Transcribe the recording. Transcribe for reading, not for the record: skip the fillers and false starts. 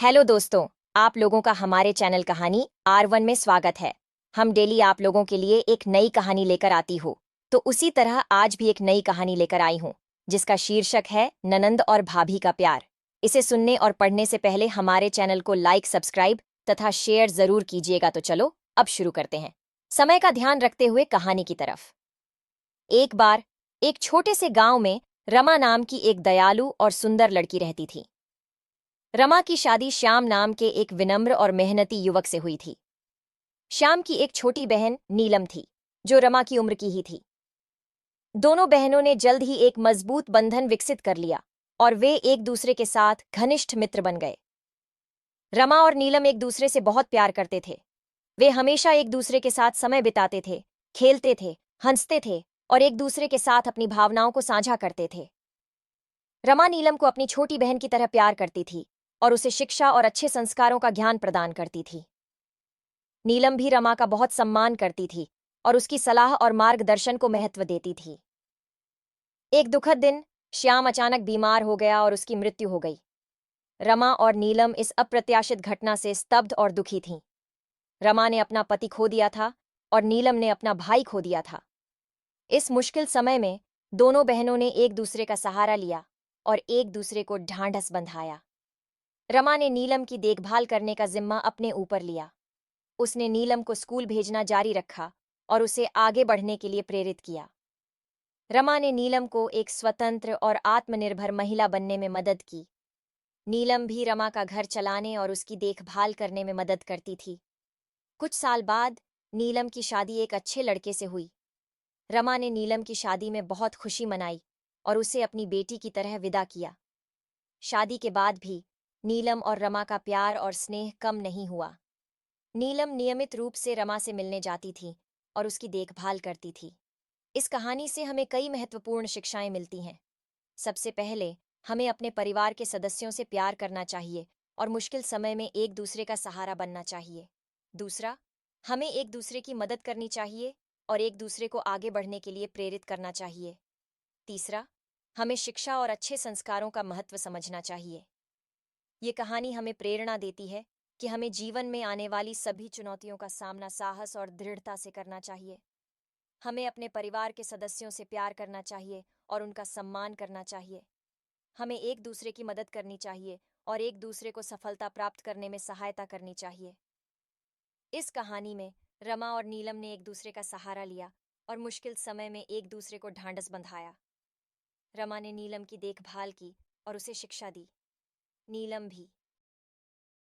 Hello दोस्तों, आप लोगों का हमारे चैनल कहानी R1 में स्वागत है। हम डेली आप लोगों के लिए एक नई कहानी लेकर आती हूँ। तो उसी तरह आज भी एक नई कहानी लेकर आई हूँ, जिसका शीर्षक है ननंद और भाभी का प्यार। इसे सुनने और पढ़ने से पहले हमारे चैनल को लाइक, सब्सक्राइब तथा शेयर जरूर कीजिएगा। तो चलो अब शुरू करते हैं, समय का ध्यान रखते हुए कहानी की तरफ। एक बार एक छोटे से गांव में रमा नाम की एक दयालु और सुंदर लड़की रहती थी। रमा की शादी श्याम नाम के एक विनम्र और मेहनती युवक से हुई थी। श्याम की एक छोटी बहन नीलम थी, जो रमा की उम्र की ही थी। दोनों बहनों ने जल्द ही एक मजबूत बंधन विकसित कर लिया और वे एक दूसरे के साथ घनिष्ठ मित्र बन गए। रमा और नीलम एक दूसरे से बहुत प्यार करते थे। वे हमेशा एक दूसरे के साथ समय बिताते थे, खेलते थे, हंसते थे और एक दूसरे के साथ अपनी भावनाओं को साझा करते थे। रमा नीलम को अपनी छोटी बहन की तरह प्यार करती थी और उसे शिक्षा और अच्छे संस्कारों का ज्ञान प्रदान करती थी। नीलम भी रमा का बहुत सम्मान करती थी और उसकी सलाह और मार्गदर्शन को महत्व देती थी। एक दुखद दिन श्याम अचानक बीमार हो गया और उसकी मृत्यु हो गई। रमा और नीलम इस अप्रत्याशित घटना से स्तब्ध और दुखी थीं। रमा ने अपना पति खो दिया था और नीलम ने अपना भाई खो दिया था। इस मुश्किल समय में दोनों बहनों ने एक दूसरे का सहारा लिया और एक दूसरे को ढांढस बंधाया। रमा ने नीलम की देखभाल करने का जिम्मा अपने ऊपर लिया। उसने नीलम को स्कूल भेजना जारी रखा और उसे आगे बढ़ने के लिए प्रेरित किया। रमा ने नीलम को एक स्वतंत्र और आत्मनिर्भर महिला बनने में मदद की। नीलम भी रमा का घर चलाने और उसकी देखभाल करने में मदद करती थी। कुछ साल बाद नीलम की शादी एक अच्छे लड़के से हुई। रमा ने नीलम की शादी में बहुत खुशी मनाई और उसे अपनी बेटी की तरह विदा किया। शादी के बाद भी नीलम और रमा का प्यार और स्नेह कम नहीं हुआ। नीलम नियमित रूप से रमा से मिलने जाती थी और उसकी देखभाल करती थी। इस कहानी से हमें कई महत्वपूर्ण शिक्षाएं मिलती हैं। सबसे पहले, हमें अपने परिवार के सदस्यों से प्यार करना चाहिए और मुश्किल समय में एक दूसरे का सहारा बनना चाहिए। दूसरा, हमें एक दूसरे की मदद करनी चाहिए और एक दूसरे को आगे बढ़ने के लिए प्रेरित करना चाहिए। तीसरा, हमें शिक्षा और अच्छे संस्कारों का महत्व समझना चाहिए। ये कहानी हमें प्रेरणा देती है कि हमें जीवन में आने वाली सभी चुनौतियों का सामना साहस और दृढ़ता से करना चाहिए। हमें अपने परिवार के सदस्यों से प्यार करना चाहिए और उनका सम्मान करना चाहिए। हमें एक दूसरे की मदद करनी चाहिए और एक दूसरे को सफलता प्राप्त करने में सहायता करनी चाहिए। इस कहानी में रमा और नीलम ने एक दूसरे का सहारा लिया और मुश्किल समय में एक दूसरे को ढांढस बंधाया। रमा ने नीलम की देखभाल की और उसे शिक्षा दी। नीलम भी